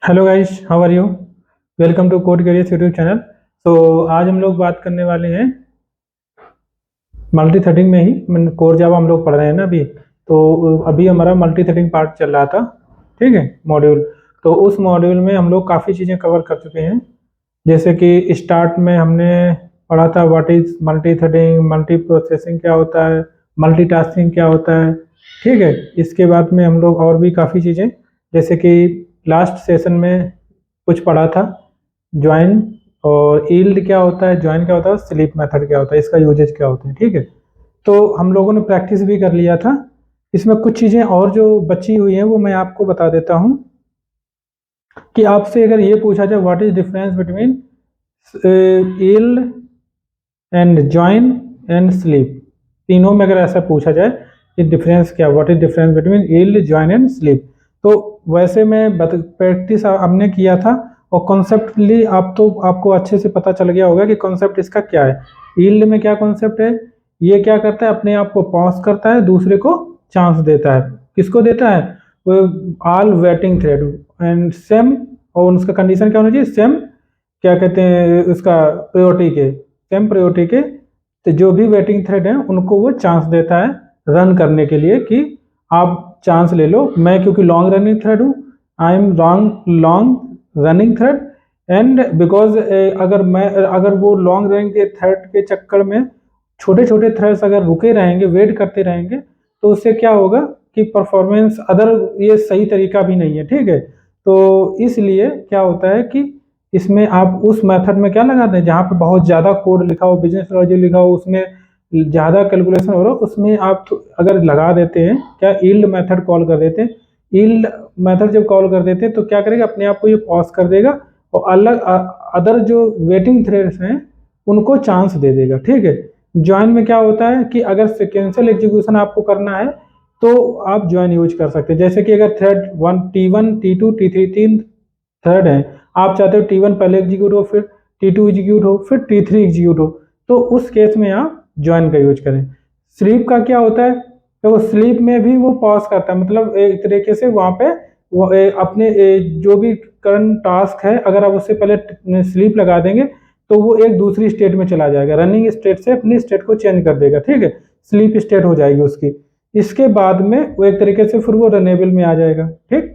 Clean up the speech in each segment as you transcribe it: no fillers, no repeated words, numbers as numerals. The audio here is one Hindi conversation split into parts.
Hello guys, how are you? Welcome to Code Careers YouTube channel. आज हम लोग बात करने वाले हैं मल्टी थ्रेडिंग में ही। कोर जावा हम लोग पढ़ रहे हैं ना अभी। तो अभी हमारा मल्टी थ्रेडिंग पार्ट चल रहा था, ठीक है, मॉड्यूल। तो उस मॉड्यूल में हम लोग काफ़ी चीज़ें कवर कर चुके हैं। जैसे कि स्टार्ट में हमने पढ़ा था what is multi threading, multi processing क्या होता है, मल्टीटास्किंग क्या होता है, ठीक है। इसके बाद में हम लोग और भी काफ़ी चीज़ें, जैसे कि लास्ट सेशन में कुछ पढ़ा था ज्वाइन और ईल्ड क्या होता है, ज्वाइन क्या होता है, स्लीप मेथड क्या होता है, इसका यूजेज क्या होता है, ठीक है। तो हम लोगों ने प्रैक्टिस भी कर लिया था। इसमें कुछ चीज़ें और जो बची हुई हैं वो मैं आपको बता देता हूँ कि आपसे अगर ये पूछा जाए what is difference between yield and join and sleep, तीनों में अगर ऐसा पूछा जाए कि डिफरेंस क्या, what is difference between yield join and sleep, तो वैसे में प्रैक्टिस हमने किया था। और कॉन्सेप्टली आपको अच्छे से पता चल गया होगा कि कॉन्सेप्ट इसका क्या है। ईल्ड में क्या कॉन्सेप्ट है, ये क्या करता है, अपने आप को पॉज करता है, दूसरे को चांस देता है। किसको देता है? All waiting thread and same, और उसका कंडीशन क्या होना चाहिए, सेम, क्या कहते हैं उसका, प्रायोरिटी के, सेम प्रायोरिटी के। तो जो भी वेटिंग थ्रेड है उनको वो चांस देता है रन करने के लिए कि आप चांस ले लो। मैं क्योंकि लॉन्ग रनिंग थ्रेड हूँ, I am long running thread, and because अगर वो लॉन्ग रनिंग के थ्रेड के चक्कर में छोटे छोटे थ्रेड्स अगर रुके रहेंगे, वेट करते रहेंगे, तो उससे क्या होगा कि परफॉर्मेंस अदर, ये सही तरीका भी नहीं है, ठीक है। तो इसलिए क्या होता है कि इसमें आप उस मेथड में क्या लगा दें जहाँ पे बहुत ज़्यादा कोड लिखा हो, बिजनेस लॉजिक लिखा हो, उसमें ज़्यादा कैलकुलेशन हो रहा हो, उसमें आप अगर लगा देते हैं क्या, ईल्ड मेथड कॉल कर देते हैं। ईल्ड मेथड जब कॉल कर देते हैं तो क्या करेगा, अपने आप को ये पॉज कर देगा और अलग अदर जो वेटिंग थ्रेड्स हैं उनको चांस दे देगा, ठीक है। ज्वाइन में क्या होता है कि अगर सिक्वेंशियल एग्जीक्यूशन आपको करना है तो आप ज्वाइन यूज कर सकते हैं। जैसे कि अगर थ्रेड T1 T2 T3 तीन थ्रेड है, आप चाहते हो T1 पहले एग्जीक्यूट हो, फिर T2 एग्जीक्यूट हो, फिर T3 एग्जीक्यूट हो, तो उस केस में आप ज्वाइन का यूज करें। स्लीप का क्या होता है, तो स्लीप में भी वो पॉज करता है, मतलब एक तरीके से वहां पे वो अपने जो भी करंट टास्क है अगर आप उससे पहले स्लीप लगा देंगे तो वो एक दूसरी स्टेट में चला जाएगा, रनिंग स्टेट से अपनी स्टेट को चेंज कर देगा, ठीक है। स्लीप स्टेट हो जाएगी उसकी। इसके बाद में वो एक तरीके से फिर वो रनेबल में आ जाएगा, ठीक,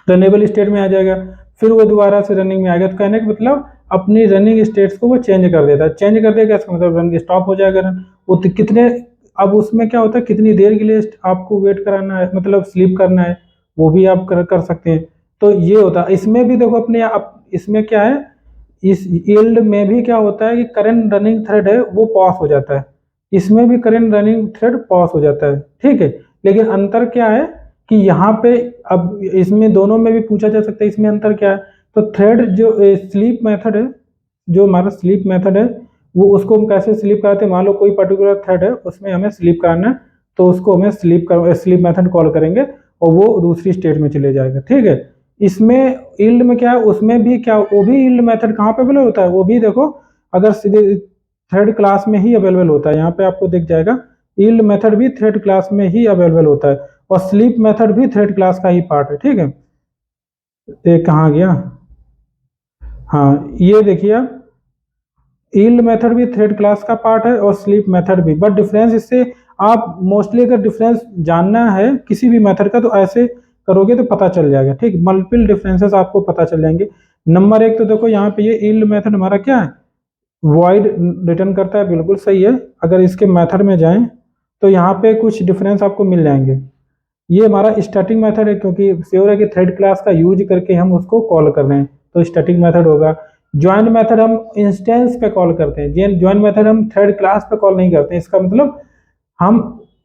रनेबल स्टेट में आ जाएगा, फिर वो दोबारा से रनिंग में आएगा। तो कहने का मतलब अपनी रनिंग स्टेट्स को वो चेंज कर देता है। चेंज कर देगा इसका मतलब रन स्टॉप हो जाएगा रन। वो तो कितने, अब उसमें क्या होता है कितनी देर के लिए आपको वेट कराना है, मतलब स्लीप करना है, वो भी आप कर सकते हैं। तो ये होता है। इसमें भी देखो अपने आप, इसमें क्या है, इस यील्ड में भी क्या होता है कि करंट रनिंग थ्रेड है वो पॉज हो जाता है, इसमें भी करंट रनिंग थ्रेड पॉज हो जाता है, ठीक है। लेकिन अंतर क्या है कि यहाँ पे, अब इसमें दोनों में भी पूछा जा सकता है इसमें अंतर क्या है। तो थ्रेड जो स्लीप मेथड है, जो हमारा स्लीप मेथड है, वो उसको हम कैसे स्लीप कराते हैं, मान लो कोई पर्टिकुलर थ्रेड है उसमें हमें स्लीप कराना है, तो उसको हमें स्लीप मेथड कॉल करेंगे और वो दूसरी स्टेट में चले जाएगा, ठीक है। इसमें ईल्ड में क्या है, उसमें भी क्या, वो भी ईल्ड मेथड कहाँ पे अवेलेबल होता है, वो भी देखो अगर सीधे थ्रेड क्लास में ही अवेलेबल होता है। यहाँ पे आपको दिख जाएगा ईल्ड मेथड भी थ्रेड क्लास में ही अवेलेबल होता है और स्लीप मेथड भी थ्रेड क्लास का ही पार्ट है, ठीक है। ये कहाँ गया, हाँ ये देखिए आप, ईल्ड मेथड भी थ्रेड क्लास का पार्ट है और स्लीप मेथड भी। बट डिफरेंस इससे, आप मोस्टली अगर डिफरेंस जानना है किसी भी मेथड का तो ऐसे करोगे तो पता चल जाएगा, ठीक। मल्टीपल डिफरेंसेस आपको पता चल जाएंगे। नंबर एक तो देखो यहाँ पे ये ईल्ड मेथड हमारा क्या है, वॉइड रिटर्न करता है, बिल्कुल सही है। अगर इसके मेथड में जाएं तो यहाँ पे कुछ डिफरेंस आपको मिल जाएंगे। ये हमारा स्टैटिक मेथड है क्योंकि श्योर है कि थ्रेड क्लास का यूज करके हम उसको कॉल कर रहे हैं, तो स्टैटिक मेथड होगा। ज्वाइन मेथड हम इंस्टेंस पे कॉल करते हैं, ज्वाइन मेथड हम थ्रेड क्लास पे कॉल नहीं करते हैं। इसका मतलब हम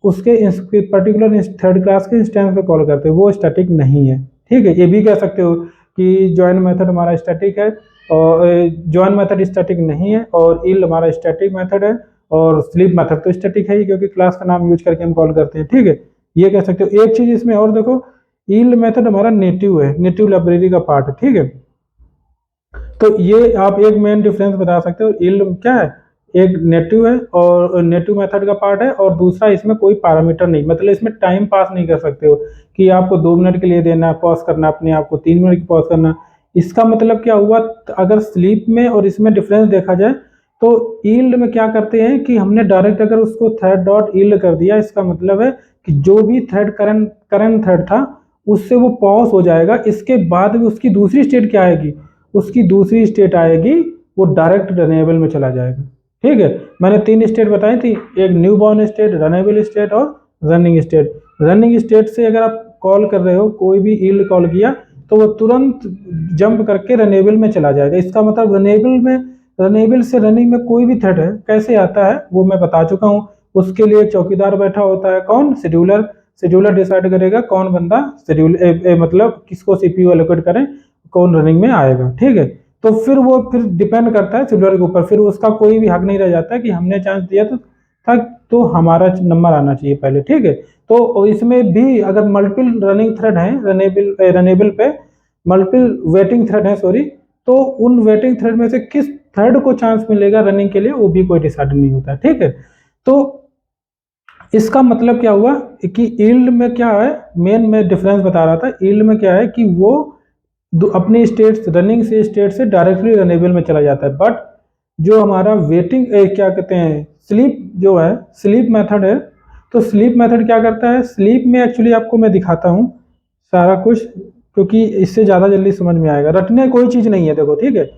उसके पर्टिकुलर थ्रेड क्लास के इंस्टेंस पे कॉल करते हैं, वो स्टैटिक नहीं है, ठीक है। ये भी कह सकते हो कि ज्वाइन मेथड हमारा स्टैटिक है और ज्वाइन मेथड स्टैटिक नहीं है, और ईल हमारा स्टैटिक मेथड है, और स्लीप मेथड तो स्टैटिक है ही क्योंकि क्लास का नाम यूज करके हम कॉल करते हैं, ठीक है। ये कह सकते हो। एक चीज इसमें और देखो, ईल मेथड हमारा नेटिव है, नेटिव लाइब्रेरी का पार्ट है, ठीक है। तो ये आप एक मेन डिफरेंस बता सकते हो, ईल क्या है, एक नेटिव है और नेटिव मेथड का पार्ट है, और दूसरा इसमें कोई पैरामीटर नहीं, मतलब इसमें टाइम पास नहीं कर सकते हो कि आपको 2 मिनट के लिए देना, पॉज करना अपने आप को, 3 मिनट की पॉज करना। इसका मतलब क्या हुआ, अगर स्लीप में और इसमें डिफरेंस देखा जाए तो यील्ड में क्या करते हैं कि हमने डायरेक्ट अगर उसको थ्रेड डॉट यील्ड कर दिया, इसका मतलब है कि जो भी थ्रेड करंट थ्रेड था उससे वो पॉज हो जाएगा, इसके बाद भी उसकी दूसरी स्टेट क्या आएगी, उसकी दूसरी स्टेट आएगी वो डायरेक्ट रनेबल में चला जाएगा। ठीक है, मैंने 3 स्टेट बताई थी, एक new born state, runnable state और रनिंग स्टेट। रनिंग स्टेट से अगर आप कॉल कर रहे हो, कोई भी यील्ड कॉल किया तो वो तुरंत जंप करके रनेबल में चला जाएगा। इसका मतलब रनेबल से रनिंग में कोई भी थ्रेड है कैसे आता है वो मैं बता चुका हूँ। उसके लिए एक चौकीदार बैठा होता है, कौन, शेड्यूलर। शेड्यूलर डिसाइड करेगा कौन बंदा शेड्यूल मतलब किसको सीपीयू एलोकेट करें, कौन रनिंग में आएगा। ठीक है, तो फिर डिपेंड करता है शेड्यूलर के ऊपर, फिर उसका कोई भी हक नहीं रह जाता कि हमने चांस दिया तो हमारा नंबर आना चाहिए पहले। ठीक है, तो इसमें भी अगर मल्टीपल रनिंग थ्रेड है रनेबल पे, मल्टीपल वेटिंग थ्रेड है सॉरी, तो उन वेटिंग थ्रेड में से किस थ्रेड को चांस मिलेगा रनिंग के लिए वो भी कोई डिसाइड नहीं होता। ठीक है, तो इसका मतलब क्या हुआ कि यील्ड में क्या है, मेन मैं डिफरेंस बता रहा था, यील्ड में क्या है कि वो अपनी स्टेट रनिंग से स्टेट से डायरेक्टली रनेबल में चला जाता है। बट जो हमारा वेटिंग क्या कहते हैं स्लीप जो है, स्लीप मेथड है, तो स्लीप मेथड क्या करता है, स्लीप में एक्चुअली आपको मैं दिखाता हूँ सारा कुछ, क्योंकि इससे ज़्यादा जल्दी समझ में आएगा। रटने कोई चीज़ नहीं है, देखो ठीक है,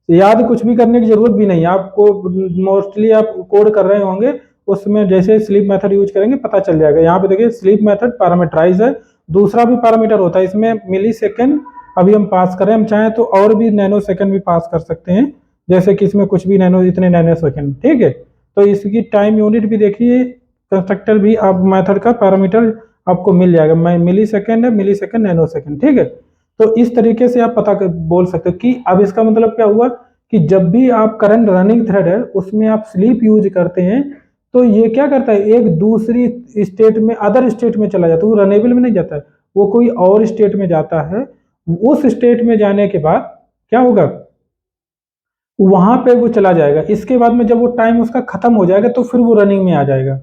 याद कुछ भी करने की जरूरत भी नहीं है आपको। मोस्टली आप कोड कर रहे होंगे उसमें जैसे स्लीप मेथड यूज करेंगे पता चल जाएगा। यहाँ पे देखिए स्लीप मेथड पैरामीटराइज है, दूसरा भी पैरामीटर होता है इसमें मिली सेकेंड, अभी हम पास करें, हम चाहें तो और भी नैनो सेकेंड भी पास कर सकते हैं, जैसे कि इसमें कुछ भी नैनो, इतने नैनो सेकेंड। ठीक है, तो इसकी टाइम यूनिट भी देखिए, कंस्ट्रक्टर भी आप मेथड का पैरामीटर आपको मिल जाएगा, मैं मिली सेकेंड है, मिली सेकेंड, नैनो सेकेंड। ठीक है, तो इस तरीके से आप बोल सकते हो कि अब इसका मतलब क्या हुआ कि जब भी आप करंट रनिंग थ्रेड है उसमें आप स्लीप यूज करते हैं तो ये क्या करता है, एक दूसरी स्टेट में, अदर स्टेट में चला जाता है, वो रनेबल में नहीं जाता है, वो कोई और स्टेट में जाता है। उस स्टेट में जाने के बाद क्या होगा, वहां पे वो चला जाएगा, इसके बाद में जब वो टाइम उसका खत्म हो जाएगा तो फिर वो रनिंग में आ जाएगा।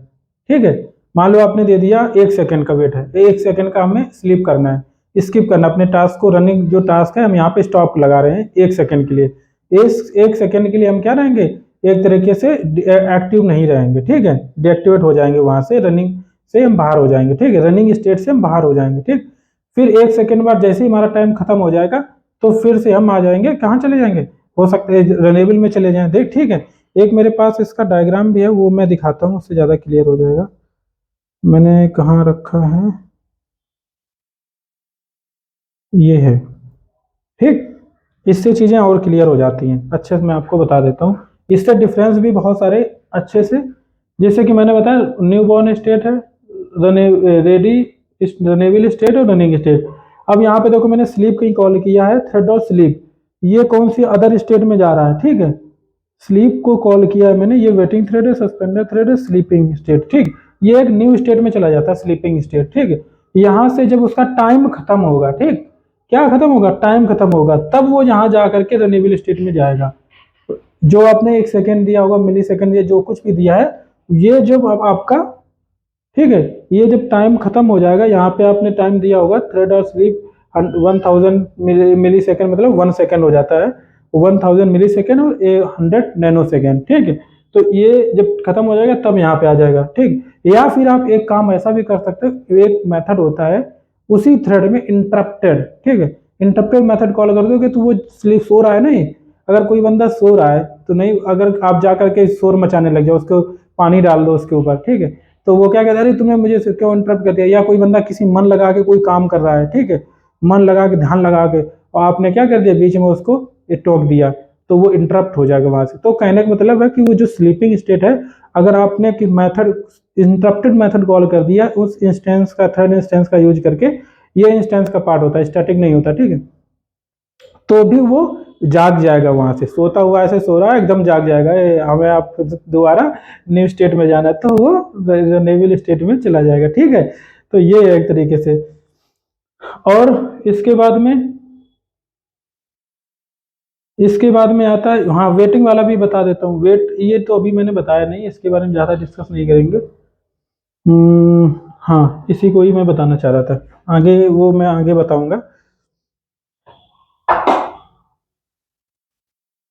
ठीक है, मान लो आपने दे दिया 1 सेकंड का वेट है, 1 सेकंड का हमें स्लीप करना है, स्किप करना अपने टास्क को, रनिंग जो टास्क है हम यहाँ पे स्टॉप लगा रहे हैं 1 सेकंड के लिए। एक सेकंड के लिए हम क्या रहेंगे, एक तरीके से एक्टिव नहीं रहेंगे। ठीक है, डीएक्टिवेट हो जाएंगे, वहां से रनिंग से हम बाहर हो जाएंगे। ठीक है, रनिंग स्टेट से हम बाहर हो जाएंगे। ठीक, फिर 1 सेकंड बाद जैसे ही हमारा टाइम खत्म हो जाएगा तो फिर से हम आ जाएंगे, कहाँ चले जाएंगे, हो सकता है रनेबल में चले जाएं। देख ठीक है, एक मेरे पास इसका डायग्राम भी है, वो मैं दिखाता हूँ, उससे ज़्यादा क्लियर हो जाएगा। मैंने कहाँ रखा है, ये है। ठीक, इससे चीज़ें और क्लियर हो जाती हैं अच्छे से, मैं आपको बता देता हूँ। इससे डिफरेंस भी बहुत सारे अच्छे से, जैसे कि मैंने बताया न्यू बॉर्न स्टेट है, रेडी रनेबल स्टेट और रनिंग स्टेट। अब यहाँ पे देखो मैंने स्लीप की कॉल किया है, थ्रेड और स्लीप, ये कौन सी अदर स्टेट में जा रहा है। ठीक है, स्लीप को कॉल किया है मैंने, ये वेटिंग थ्रेड है, सस्पेंडेड थ्रेड है, स्लीपिंग स्टेट। ठीक, ये एक न्यू स्टेट में चला जाता है, स्लीपिंग स्टेट। ठीक है, यहाँ से जब उसका टाइम खत्म होगा, ठीक, क्या खत्म होगा, टाइम खत्म होगा, तब वो यहाँ जा करके रनेबल स्टेट में जाएगा। जो आपने 1 सेकंड दिया होगा, मिली सेकंड दिया, जो कुछ भी दिया है, ये जब अब आपका, ठीक है, ये जब टाइम खत्म हो जाएगा, यहाँ पे आपने टाइम दिया होगा थ्रेड और स्लीप 1000 मिली सेकेंड, मतलब 1 सेकेंड हो जाता है, 1000 मिली सेकेंड और 100 नैनो सेकेंड। ठीक है, तो ये जब खत्म हो जाएगा तब यहाँ पे आ जाएगा। ठीक, या फिर आप एक काम ऐसा भी कर सकते हो, एक मेथड होता है उसी थ्रेड में इंटरप्टेड। ठीक है, इंटरप्टेड मेथड कॉल कर दोगे तो वो स्लीप सो रहा है नहीं, अगर कोई बंदा सो रहा है तो नहीं, अगर आप जा करके शोर मचाने लग जाओ, उसको पानी डाल दो उसके ऊपर, ठीक है, तो वो क्या कहता है, अरे तुमने मुझे क्यों इंटरप्ट कर दिया। या कोई बंदा किसी मन लगा के कोई काम कर रहा है, ठीक है, मन लगा के, ध्यान लगा के, और आपने क्या कर दिया, बीच में उसको ये टोक दिया, तो वो इंटरप्ट हो जाएगा वहां से। तो कहने का मतलब है कि वो जो स्लीपिंग स्टेट है, अगर आपने कि मेथड इंटरप्टेड मेथड कॉल कर दिया उस इंस्टेंस का, थर्ड इंस्टेंस का यूज करके, ये इंस्टेंस का पार्ट होता है, स्टैटिक नहीं होता। ठीक है, तो भी वो जाग जाएगा, वहां से सोता हुआ ऐसे सो रहा है, एकदम जाग जाएगा, हमें आप दोबारा न्यू स्टेट में जाना है तो वो नेवल स्टेट में चला जाएगा। ठीक है, तो ये एक तरीके से, और इसके बाद में इसके बाद में आता है, हाँ वेटिंग वाला भी बता देता हूँ। वेट ये तो अभी मैंने बताया नहीं, इसके बारे में ज़्यादा डिस्कस नहीं करेंगे। हाँ इसी को ही मैं बताना चाह रहा था, आगे वो मैं आगे बताऊंगा।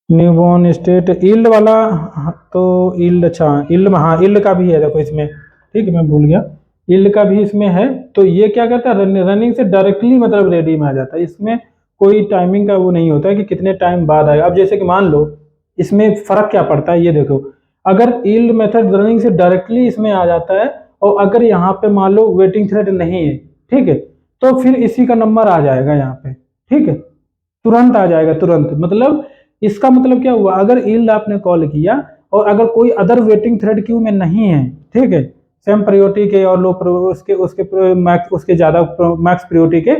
न्यूबॉर्न स्टेट ईल्ड वाला, हाँ, तो ईल्ड, अच्छा ईल्ड, हाँ ईल्ड का भी है देखो इसमें, ठीक है मैं भूल गया, ईल्ड का भी इसमें है। तो ये क्या करता है, रनिंग से डायरेक्टली मतलब रेडी में आ जाता है, इसमें कोई टाइमिंग का वो नहीं होता है कि कितने टाइम बाद आएगा। अब जैसे कि मान लो इसमें फर्क क्या पड़ता है, ये देखो, अगर ईल्ड मेथड रनिंग से डायरेक्टली इसमें आ जाता है, और अगर यहाँ पे मान लो वेटिंग थ्रेड नहीं है, ठीक है, तो फिर इसी का नंबर आ जाएगा यहाँ पे, ठीक है, तुरंत आ जाएगा तुरंत। मतलब इसका मतलब क्या हुआ, अगर ईल्ड आपने कॉल किया और अगर कोई अदर वेटिंग थ्रेड क्यू में नहीं है, ठीक है, सेम प्रायोरिटी के और लो उसके उसके मैक्स, उसके ज्यादा मैक्स प्रायोरिटी के,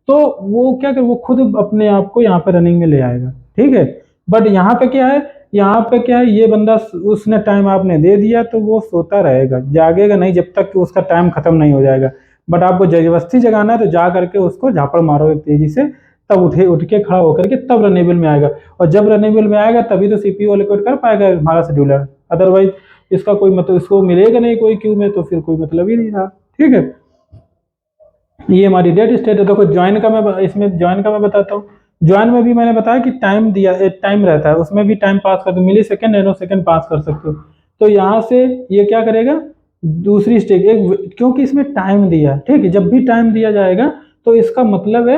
तो वो क्या कर, वो खुद अपने आप को यहाँ पे रनिंग में ले आएगा, ठीक है। बट यहाँ पे क्या है, यहाँ पे क्या है, ये बंदा उसने टाइम आपने दे दिया तो वो सोता रहेगा, जागेगा नहीं जब तक कि उसका टाइम खत्म नहीं हो जाएगा। बट आपको जबरदस्ती जगाना है तो जा करके उसको झापड़ मारो एक तेजी से, तब उठ के खड़ा होकर के तब रनेबल में आएगा। और जब रनेबल में आएगा तभी तो सीपीयू एलोकेट कर पाएगा हमारा शेड्यूलर, अदरवाइज इसका कोई मतलब, इसको मिलेगा नहीं कोई क्यू में, तो फिर कोई मतलब ही नहीं रहा, ठीक है। ये हमारी डेट स्टेट है। देखो ज्वाइन का मैं इसमें ज्वाइन का मैं बताता हूँ। ज्वाइन में भी मैंने बताया कि टाइम दिया, टाइम रहता है, उसमें भी टाइम पास कर दो, मिली सेकेंड नैनो सेकेंड पास कर सकते हो। तो यहाँ से ये क्या करेगा, दूसरी स्टेज एक, क्योंकि इसमें टाइम दिया, ठीक है, जब भी टाइम दिया जाएगा तो इसका मतलब है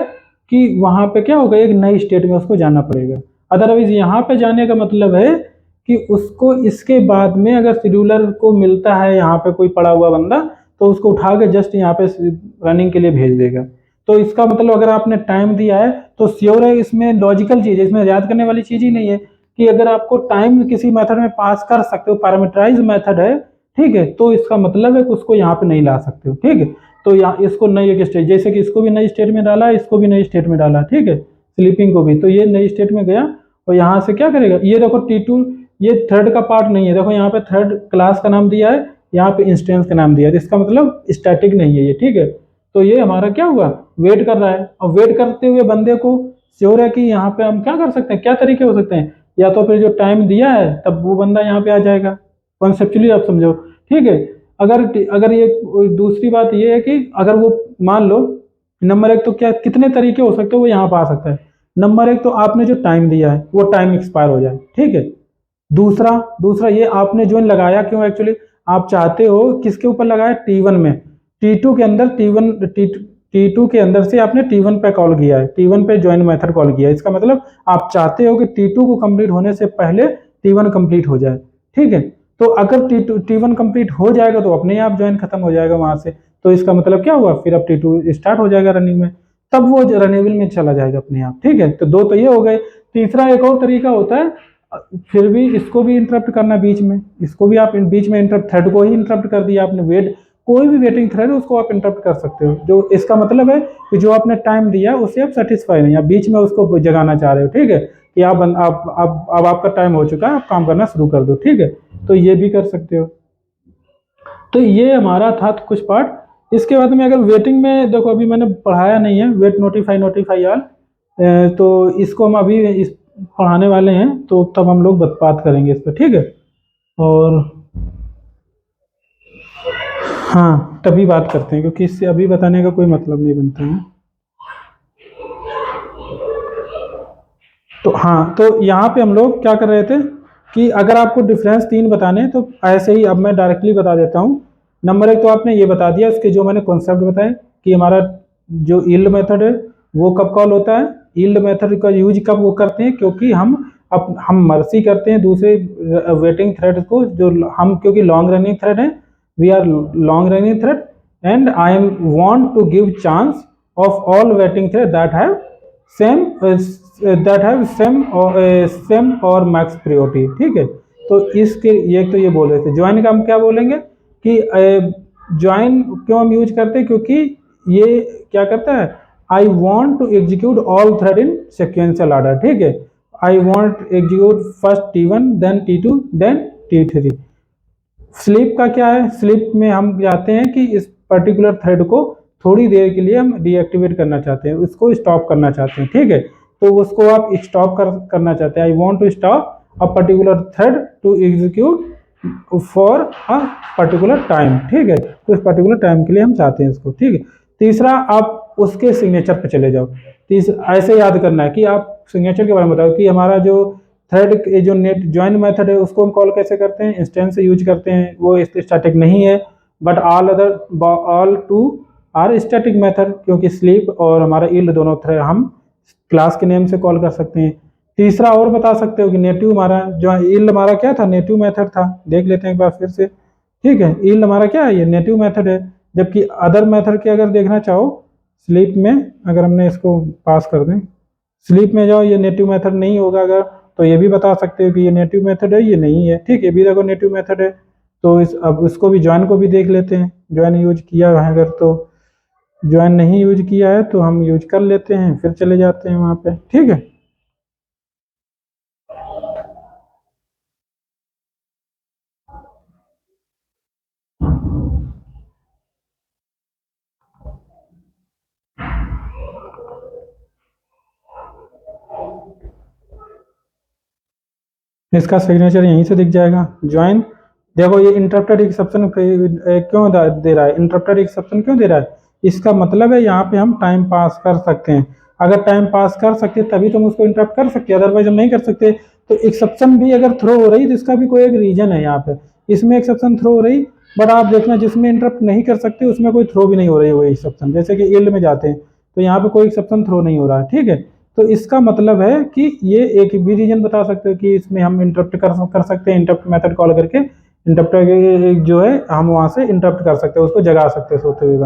कि वहां पे क्या होगा, एक नई स्टेट में उसको जाना पड़ेगा। अदरवाइज यहाँ पे जाने का मतलब है कि उसको इसके बाद में अगर शेड्यूलर को मिलता है यहाँ पे कोई पड़ा हुआ बंदा, तो उसको उठा के जस्ट यहाँ पे रनिंग के लिए भेज देगा। तो इसका मतलब अगर आपने टाइम दिया है तो श्योर है, इसमें लॉजिकल चीज है, इसमें याद करने वाली चीज ही नहीं है कि अगर आपको टाइम किसी मेथड में पास कर सकते हो, पैरामीटराइज मेथड है, ठीक है, तो इसका मतलब है कि उसको यहाँ पे नहीं ला सकते हो, ठीक है। तो यहाँ इसको नई एक स्टेट, जैसे कि इसको भी नई स्टेट में डाला, इसको भी नई स्टेट में डाला, ठीक है, स्लीपिंग को भी, तो ये नई स्टेट में गया। और यहाँ से क्या करेगा, ये देखो T2, ये थर्ड का पार्ट नहीं है, देखो यहाँ पे थर्ड क्लास का नाम दिया है, यहाँ पे इंस्टेंस का नाम दिया है, इसका मतलब स्टैटिक नहीं है ये, ठीक है। तो ये हमारा क्या हुआ, वेट कर रहा है, और वेट करते हुए बंदे को श्योर है कि यहाँ पे हम क्या कर सकते हैं, क्या तरीके हो सकते हैं, या तो फिर जो टाइम दिया है तब वो बंदा यहाँ पे आ जाएगा, कॉन्सेप्चुअली आप समझो, ठीक है। अगर अगर ये दूसरी बात ये है कि अगर वो मान लो, नंबर एक तो क्या, कितने तरीके हो सकते हैं, वो यहाँ पे आ सकता है। नंबर एक तो आपने जो टाइम दिया है वो टाइम एक्सपायर हो जाए, ठीक है। दूसरा दूसरा ये आपने जो लगाया क्यों, एक्चुअली आप चाहते हो किसके ऊपर लगाया, T1 में, T2 के अंदर, T2 के अंदर से आपने T1 पे कॉल किया है, T1 पे ज्वाइन मेथड कॉल किया है, इसका मतलब आप चाहते हो कि T2 को कंप्लीट होने से पहले T1 कंप्लीट हो जाए, ठीक है। तो अगर T1 कंप्लीट हो जाएगा तो अपने आप ज्वाइन खत्म हो जाएगा वहां से, तो इसका मतलब क्या हुआ, फिर अब T2 स्टार्ट हो जाएगा रनिंग में, तब वो रनेबल में चला जाएगा अपने आप, ठीक है। तो दो तो ये हो गए। तीसरा एक और तरीका होता है, फिर भी इसको भी इंटरप्ट करना बीच में, इसको भी आप बीच में इंटरप्ट, थ्रेड को ही इंटरप्ट कर दिया आपने, वेट कोई भी वेटिंग थ्रेड है उसको आप इंटरप्ट कर सकते हो, जो इसका मतलब है कि जो आपने टाइम दिया उससे आप सेटिस्फाई नहीं, आप बीच में उसको जगाना चाह रहे हो, ठीक है, कि आप अब आपका टाइम हो चुका है, आप काम करना शुरू कर दो, ठीक है। तो ये भी कर सकते हो। तो ये हमारा था कुछ पार्ट। इसके बाद में अगर वेटिंग में देखो, अभी मैंने पढ़ाया नहीं है वेट नोटिफाई नोटिफाई ऑल, तो इसको हम अभी इस पढ़ाने वाले हैं, तो तब हम लोग बात करेंगे इस पर, ठीक है। और हाँ तभी बात करते हैं, क्योंकि इससे अभी बताने का कोई मतलब नहीं बनता है। तो हाँ, तो यहाँ पे हम लोग क्या कर रहे थे कि अगर आपको डिफरेंस तीन बताने हैं तो ऐसे ही अब मैं डायरेक्टली बता देता हूँ। नंबर एक तो आपने ये बता दिया, उसके जो मैंने कॉन्सेप्ट बताए कि हमारा जो यील्ड मेथड है वो कब कॉल होता है, यील्ड मेथड का यूज कब वो करते हैं, क्योंकि हम मर्सी करते हैं दूसरे वेटिंग थ्रेड को, जो हम क्योंकि लॉन्ग रनिंग थ्रेड है, we are long running thread, and I am want to give chance of all waiting thread that have same same और मैक्स प्रायोरिटी, ठीक है। तो इसके ये तो ये बोल रहे थे, ज्वाइन का हम क्या बोलेंगे कि ज्वाइन क्यों हम यूज करते हैं, क्योंकि ये क्या करता है, I want to execute all thread in sequential order, ठीक है। I want execute first T1 then T2 then T3। Sleep का क्या है, स्लीप में हम चाहते हैं कि इस पर्टिकुलर थ्रेड को थोड़ी देर के लिए हम डीएक्टिवेट करना चाहते हैं, उसको स्टॉप करना चाहते हैं, ठीक है। तो उसको आप स्टॉप करना चाहते हैं, I want to stop a particular thread to execute for a particular time, ठीक है, तो इस पर्टिकुलर टाइम के लिए हम चाहते हैं इसको, ठीक है। तीसरा, आप उसके सिग्नेचर पे चले जाओ। ऐसे याद करना है कि आप सिग्नेचर के बारे में बताओ कि हमारा जो थ्रेड जो नेट ज्वाइन मेथड है उसको हम कॉल कैसे करते हैं, इंस्टेंस से यूज करते हैं, वो स्टैटिक नहीं है, but all two are static method, क्योंकि स्लीप और हमारा यील्ड दोनों थ्रेड हम क्लास के नेम से कॉल कर सकते हैं। तीसरा और बता सकते हो कि नेटिव हमारा जो यील्ड हमारा क्या था, नेटिव मेथड था, देख लेते हैं एक बार फिर से, ठीक है। यील्ड हमारा क्या है, ये नेटिव मेथड है, जबकि अदर मेथड के अगर देखना चाहो स्लीप में, अगर हमने इसको पास कर दें, स्लीप में जाओ, ये नेटिव मेथड नहीं होगा अगर, तो ये भी बता सकते हो कि ये नेटिव मेथड है, ये नहीं है, ठीक है, भी देखो नेटिव मेथड है। तो अब इसको भी ज्वाइन को भी देख लेते हैं, ज्वाइन यूज किया है अगर, तो ज्वाइन नहीं यूज किया है तो हम यूज कर लेते हैं, फिर चले जाते हैं वहाँ पे, ठीक है। इसका सिग्नेचर यहीं से दिख जाएगा, ज्वाइन। देखो ये इंटरप्टेड एक्सेप्शन क्यों दे रहा है, इंटरप्टेड एक्सेप्शन क्यों दे रहा है, इसका मतलब है यहाँ पे हम टाइम पास कर सकते हैं। अगर टाइम पास कर सकते तभी तो हम उसको इंटरप्ट कर सकते हैं, अदरवाइज हम नहीं कर सकते। तो एक्सेप्शन भी अगर थ्रो हो रही तो इसका भी कोई एक रीजन है, यहाँ पे इसमें एक्सेप्शन थ्रो हो रही, बट आप देखना जिसमें इंटरप्ट नहीं कर सकते उसमें कोई थ्रो भी नहीं हो रही है एक्सेप्शन, जैसे कि यील्ड में जाते हैं तो यहाँ पे कोई एक्सेप्शन थ्रो नहीं हो रहा है, ठीक है। तो इसका मतलब है कि ये एक भी रीजन बता सकते हो कि इसमें हम इंटरप्ट कर सकते हैं, इंटरप्ट मेथड कॉल करके इंटरप्ट जो है हम वहां से इंटरप्ट कर सकते हैं, उसको जगा सकते हैं सोते हुए